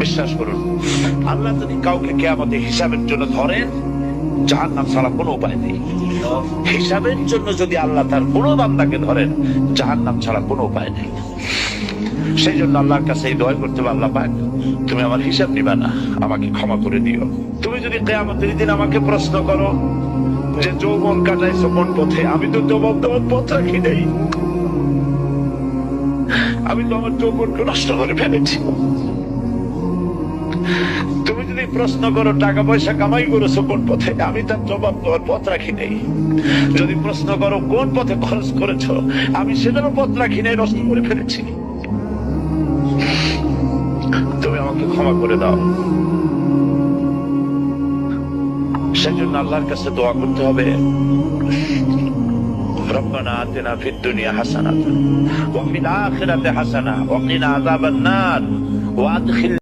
বিশ্বাস করুন, আল্লাহ যদি কাউকে কিয়ামতে হিসাবের জন্য ধরেন, জাহান্নাম ছাড়া কোনো উপায় নেই। হিসাবের জন্য যদি আল্লাহ তার কোনো বান্দাকে ধরেন, জাহান্নাম ছাড়া কোনো উপায় নেই। সেই জন্য আল্লাহর কাছে এই দোয়া করতে হবে, আল্লাহ পাক তুমি আমার হিসাব নিবা না, আমাকে ক্ষমা করে দিও। তুমি যদি কিয়ামতের দিন আমাকে প্রশ্ন করো যে যৌবন কাটাইছো কোন পথে, আমি তো জবাব দেওয়ার পথ রাখি নেই। আমি তো আমার যৌবনকে নষ্ট করে ফেলেছি। তুমি যদি প্রশ্ন করো টাকা পয়সা কামাই করেছো কোন পথে, আমি তার জবাব দেওয়ার পথ রাখি নেই। যদি প্রশ্ন করো কোন পথে খরচ করেছো, আমি সেটারও পথ রাখি নেই, নষ্ট করে ফেলেছি। তুমি আমাকে ক্ষমা করে দাও। সেজন্য আল্লাহর কাছে দোয়া করতে হবে, রব্বানা আতিনা ফিদ দুনিয়া হাসানাতান ওয়া ফিল আখিরাতি হাসানাহ ওয়া কিনা আযাবান নার ওয়া আদখিল